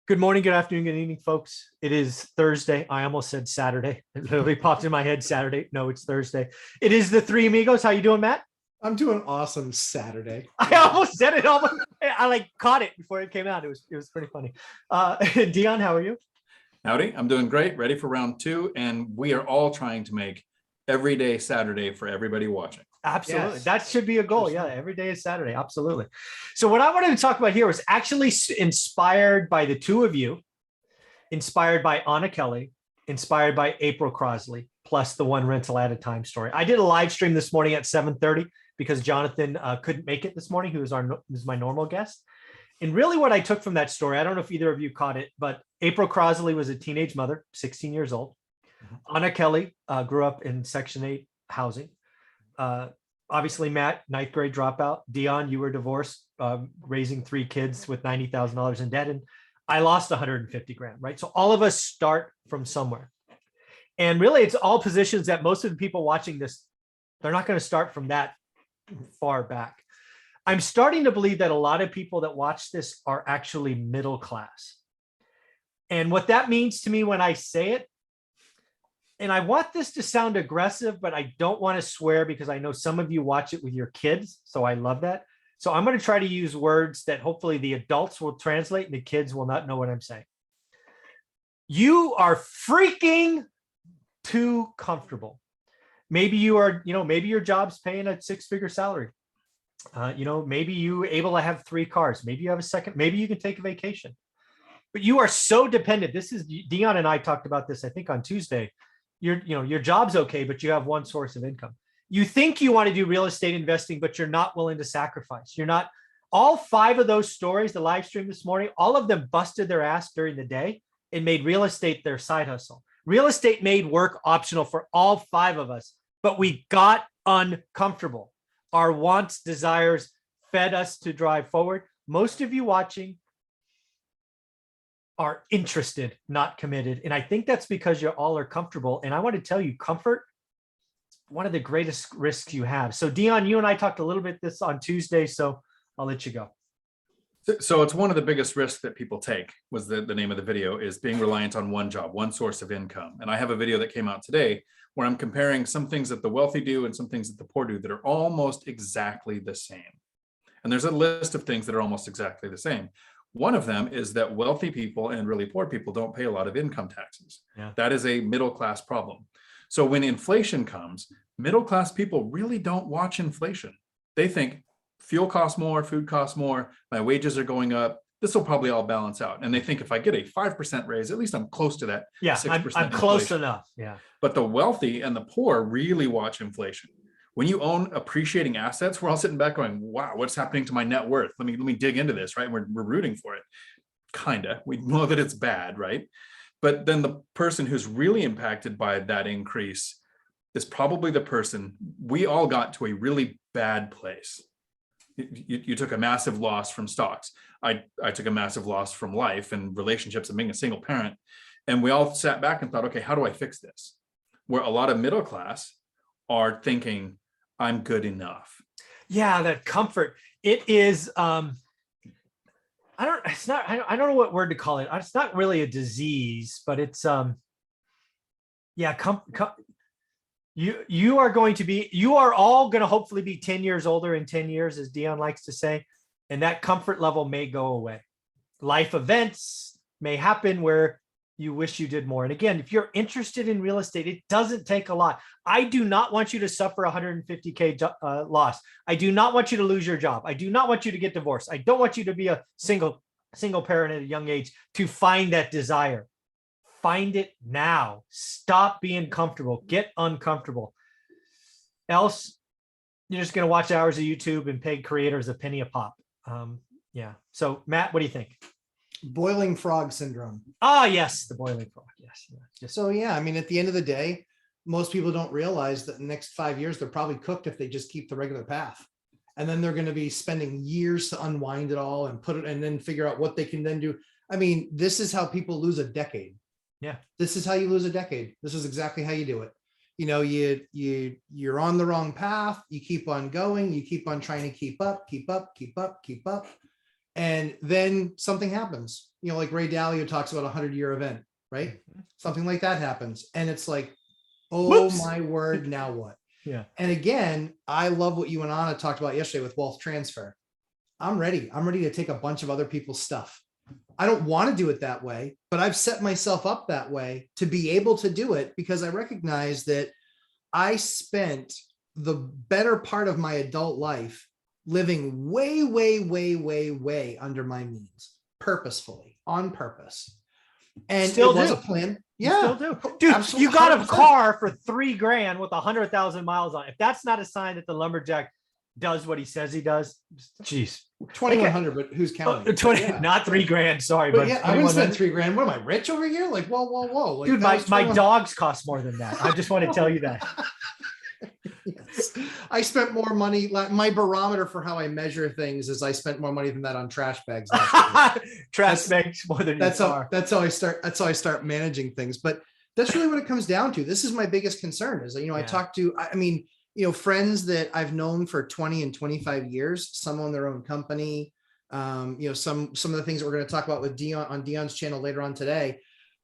Good morning, good afternoon, good evening, folks. It is Thursday. I almost said Saturday. It literally popped in my head Saturday. No, it's Thursday. It is the Three Amigos. How you doing, Matt? I'm doing awesome Saturday. I almost said it. I like caught it before it came out. It was pretty funny. Dion, how are you? Howdy, I'm doing great. Ready for round two. And we are all trying to make every day Saturday for everybody watching. Absolutely. Yes. That should be a goal. Yeah. Every day is Saturday. Absolutely. So what I wanted to talk about here was actually inspired by the two of you, inspired by Anna Kelly, inspired by April Crosley, plus the One Rental at a Time story. I did a live stream this morning at 7:30 because Jonathan couldn't make it this morning. He was my normal guest. And really what I took from that story, I don't know if either of you caught it, but April Crosley was a teenage mother, 16 years old. Anna Kelly grew up in Section 8 housing. Obviously, Matt, ninth grade dropout. Dion, you were divorced, raising three kids with $90,000 in debt. And I lost 150 grand, right? So all of us start from somewhere. And really, it's all positions that most of the people watching this, they're not going to start from that far back. I'm starting to believe that a lot of people that watch this are actually middle class. And what that means to me when I say it, and I want this to sound aggressive, but I don't want to swear because I know some of you watch it with your kids. So I love that. So I'm going to try to use words that hopefully the adults will translate and the kids will not know what I'm saying. You are freaking too comfortable. Maybe you are, maybe your job's paying a six-figure salary. Maybe you able to have three cars. Maybe you have a second, maybe you can take a vacation. But you are so dependent. This is Dion and I talked about this, I think on Tuesday. Your job's okay, but you have one source of income. You think you want to do real estate investing, but you're not willing to sacrifice. You're not. All five of those stories, the live stream this morning, all of them busted their ass during the day and made real estate their side hustle. Real estate made work optional for all five of us, but we got uncomfortable. Our wants, desires fed us to drive forward. Most of you watching are interested, not committed. And I think that's because you all are comfortable. And I want to tell you, comfort, one of the greatest risks you have. So Dion, you and I talked a little bit this on Tuesday, so I'll let you go. So it's one of the biggest risks that people take, was the name of the video, is being reliant on one job, one source of income. And I have a video that came out today where I'm comparing some things that the wealthy do and some things that the poor do that are almost exactly the same. And there's a list of things that are almost exactly the same. One of them is that wealthy people and really poor people don't pay a lot of income taxes. Yeah. That is a middle class problem. So when inflation comes, middle class people really don't watch inflation. They think fuel costs more, food costs more, my wages are going up. This will probably all balance out. And they think if I get a 5% raise, at least I'm close to that. Yeah, 6% I'm close inflation. enough. Yeah. But the wealthy and the poor really watch inflation. When you own appreciating assets, we're all sitting back going, wow, what's happening to my net worth? Let me dig into this, right? We're rooting for it. Kinda. We know that it's bad, right? But then the person who's really impacted by that increase is probably the person, we all got to a really bad place. You took a massive loss from stocks. I took a massive loss from life and relationships and being a single parent. And we all sat back and thought, okay, how do I fix this? Where a lot of middle class are thinking, I'm good enough. Yeah, that comfort. It is I don't know what word to call it. It's not really a disease, but it's you are all going to hopefully be 10 years older in 10 years, as Dion likes to say, and that comfort level may go away. Life events may happen where you wish you did more. And again, if you're interested in real estate, it doesn't take a lot. I do not want you to suffer 150K loss. I do not want you to lose your job. I do not want you to get divorced. I don't want you to be a single parent at a young age to find that desire. Find it now. Stop being comfortable. Get uncomfortable. Else, you're just going to watch hours of YouTube and pay creators a penny a pop. Yeah. So Matt, what do you think? Boiling frog syndrome. Ah, yes, the boiling frog. Yes. So yeah, I mean, at the end of the day, most people don't realize that in the next 5 years, they're probably cooked if they just keep the regular path. And then they're going to be spending years to unwind it all and put it and then figure out what they can then do. I mean, this is how people lose a decade. Yeah. This is how you lose a decade. This is exactly how you do it. You're on the wrong path. You keep on going. You keep on trying to keep up. And then something happens, you know, like Ray Dalio talks about 100-year event, right? Something like that happens. And it's like, oh Whoops. my word, now what? Yeah. And again, I love what you and Anna talked about yesterday with wealth transfer. I'm ready. I'm ready to take a bunch of other people's stuff. I don't want to do it that way, but I've set myself up that way to be able to do it because I recognize that I spent the better part of my adult life living way, way, way, way, way under my means, purposefully, on purpose. And Still it was do. a plan. You Yeah, still do. Dude, absolutely, you got a 100%. car for $3,000 with 100,000 miles on it. If that's not a sign that the lumberjack does what he says he does, geez. 2,100, but who's counting? 20, Yeah. not $3,000. Sorry, But but yeah, I wouldn't spend 2,100. $3,000. What am I, rich over here? Like, whoa, whoa, whoa. Like, Dude, that my was 21 dogs cost more than that. I just want to tell you that. Yes. I spent more money. Like, my barometer for how I measure things is I spent more money than that on trash bags. last year. Trash makes more than your car. That's how I start managing things. But that's really what it comes down to. This is my biggest concern is, you know, I Yeah. talk to, I mean, you know, friends that I've known for 20 and 25 years, some own their own company. You know, some of the things that we're going to talk about with Dion on Dion's channel later on today.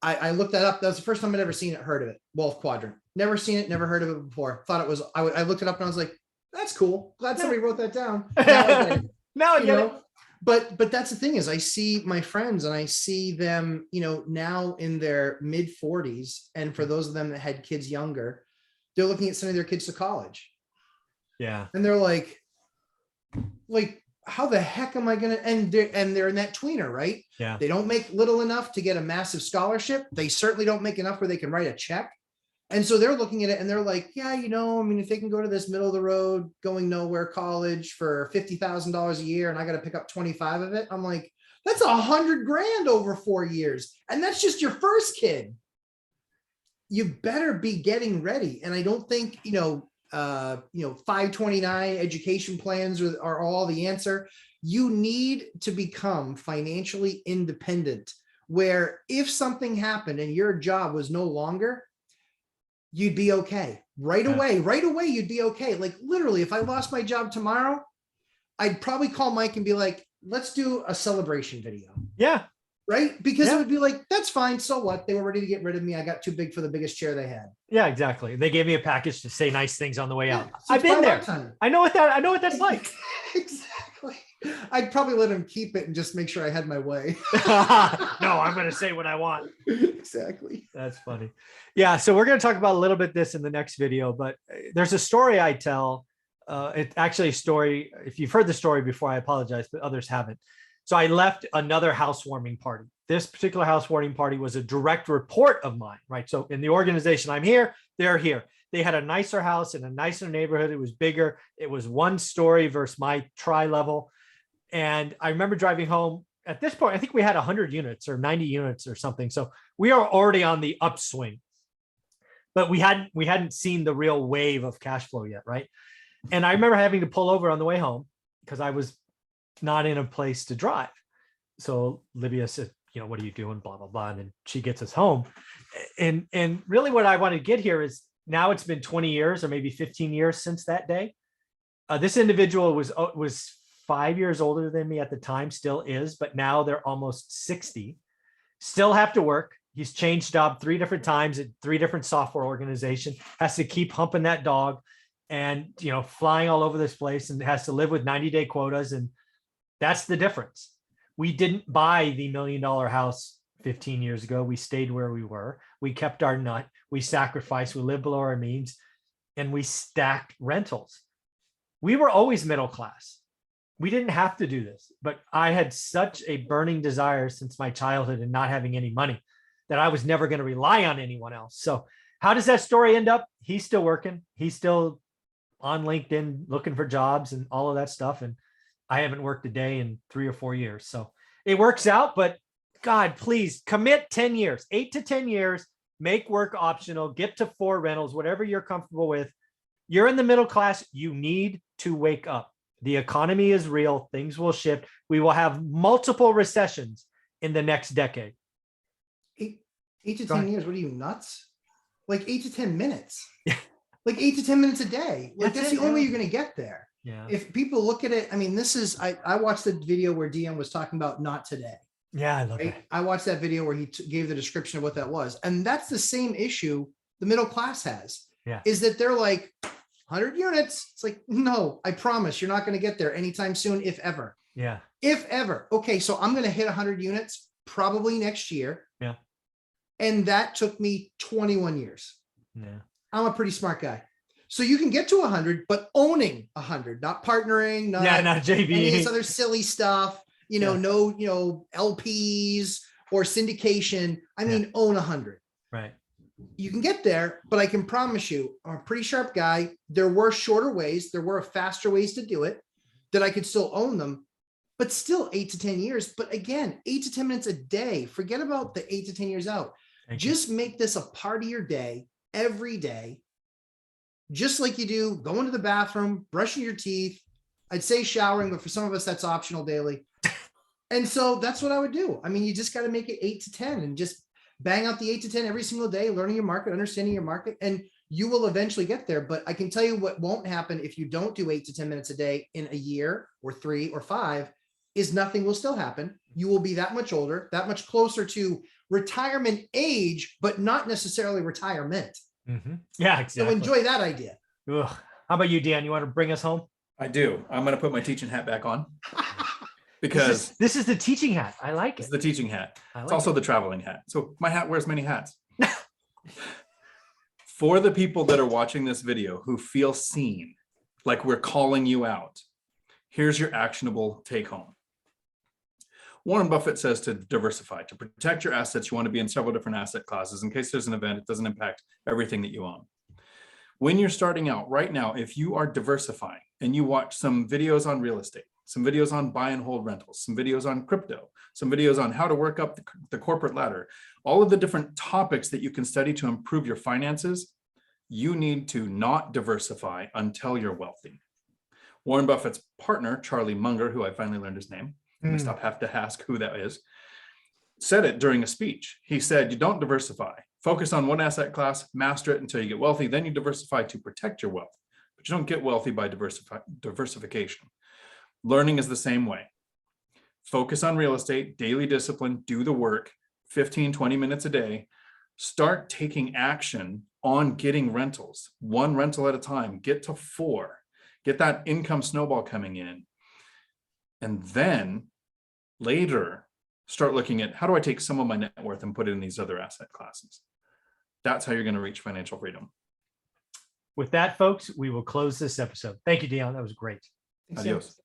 I looked that up. That was the first time I'd ever seen it, heard of it. Wealth Quadrant. Never seen it, never heard of it before. Thought it was, I looked it up and I was like, that's cool. Glad somebody wrote that down. Now I get it. Now I You get know? it. But that's the thing is I see my friends and I see them, you know, now in their mid 40s. And for those of them that had kids younger, they're looking at sending their kids to college. Yeah. And they're like, how the heck am I gonna, and they're in that tweener, right? Yeah. They don't make little enough to get a massive scholarship. They certainly don't make enough where they can write a check. And so they're looking at it and they're like, yeah, you know, I mean, if they can go to this middle of the road, going nowhere college for $50,000 a year, and I got to pick up 25 of it, I'm like, that's $100,000 over 4 years. And that's just your first kid. You better be getting ready. And I don't think, 529 education plans are all the answer. You need to become financially independent, where if something happened and your job was no longer, you'd be okay right away. You'd be okay. Like literally, if I lost my job tomorrow, I'd probably call Mike and be like, let's do a celebration video. Yeah. Right. Because it would be like, that's fine. So what? They were ready to get rid of me. I got too big for the biggest chair they had. Yeah, exactly. They gave me a package to say nice things on the way out. So I've been there. time. I know what that's like. Exactly. I'd probably let him keep it and just make sure I had my way. No, I'm going to say what I want. Exactly. That's funny. Yeah. So we're going to talk about a little bit this in the next video, but there's a story I tell. It's actually a story. If you've heard the story before, I apologize, but others haven't. So I left another housewarming party. This particular housewarming party was a direct report of mine, right? So in the organization, I'm here, they're here. They had a nicer house in a nicer neighborhood. It was bigger. It was 1 story versus my tri-level. And I remember driving home. At this point, I think we had 100 units or 90 units or something. So we are already on the upswing, but we hadn't seen the real wave of cash flow yet, right? And I remember having to pull over on the way home because I was not in a place to drive. So Livia said, what are you doing? Blah, blah, blah. And then she gets us home. And really what I want to get here is now it's been 20 years or maybe 15 years since that day. This individual was 5 years older than me at the time, still is, but now they're almost 60, still have to work. He's changed job 3 different times at 3 different software organizations, has to keep humping that dog and, flying all over this place and has to live with 90-day quotas. And that's the difference. We didn't buy the $1 million house 15 years ago. We stayed where we were. We kept our nut. We sacrificed. We lived below our means, and we stacked rentals. We were always middle class. We didn't have to do this, but I had such a burning desire since my childhood and not having any money that I was never going to rely on anyone else. So how does that story end up? He's still working. He's still on LinkedIn looking for jobs and all of that stuff. And I haven't worked a day in 3 or 4 years. So it works out, but God, please commit 10 years, 8 to 10 years, make work optional, get to 4 rentals, whatever you're comfortable with. You're in the middle class. You need to wake up. The economy is real. Things will shift. We will have multiple recessions in the next decade. 8 to 10 years. What are you, nuts? Like 8 to 10 minutes. Like 8 to 10 minutes a day. Like that's the only way you're going to get there. Yeah. If people look at it, I mean, this is, I watched the video where Dion was talking about not today. Yeah, I love Right? that. I watched that video where he gave the description of what that was. And that's the same issue the middle class has. Yeah. Is that they're like 100 units. It's like, no, I promise you're not going to get there anytime soon, if ever. Yeah. If ever. Okay, so I'm going to hit 100 units probably next year. Yeah. And that took me 21 years. Yeah. I'm a pretty smart guy. So you can get to 100, but owning 100, not partnering, not Not JV. any of this other silly stuff, Yeah. no, LPs or syndication. I mean, own 100. Right. You can get there, but I can promise you, I'm a pretty sharp guy. There were shorter ways. There were faster ways to do it that I could still own them, but still 8 to 10 years. But again, 8 to 10 minutes a day. Forget about the 8 to 10 years out. Thank you. Just make this a part of your day every day. Just like you do going to the bathroom, brushing your teeth. I'd say showering, but for some of us, that's optional daily. And so that's what I would do. I mean, you just got to make it 8 to 10 and just bang out the 8 to 10 every single day, learning your market, understanding your market, and you will eventually get there. But I can tell you what won't happen if you don't do 8 to 10 minutes a day in a year or 3 or 5 is nothing will still happen. You will be that much older, that much closer to retirement age, but not necessarily retirement. Yeah, exactly. So enjoy that idea. Ugh. How about you, Dan? You want to bring us home? I do. I'm going to put my teaching hat back on This because is the teaching hat. I like it's it. the teaching hat. I It's like also it. the traveling hat. So my hat wears many hats. For the people that are watching this video who feel seen, like we're calling you out, here's your actionable take home. Warren Buffett says to diversify, to protect your assets. You want to be in several different asset classes in case there's an event, it doesn't impact everything that you own. When you're starting out right now, if you are diversifying and you watch some videos on real estate, some videos on buy and hold rentals, some videos on crypto, some videos on how to work up the corporate ladder, all of the different topics that you can study to improve your finances, you need to not diversify until you're wealthy. Warren Buffett's partner, Charlie Munger, who I finally learned his name, I have to ask who that is, said it during a speech. He said, you don't diversify. Focus on one asset class, master it until you get wealthy. Then you diversify to protect your wealth, but you don't get wealthy by diversification. Learning is the same way. Focus on real estate, daily discipline, do the work, 15, 20 minutes a day. Start taking action on getting rentals, one rental at a time, get to 4, get that income snowball coming in. And then later, start looking at how do I take some of my net worth and put it in these other asset classes. That's how you're going to reach financial freedom. With that, folks, we will close this episode. Thank you, Dion. That was great. Thanks, Sam. Adios.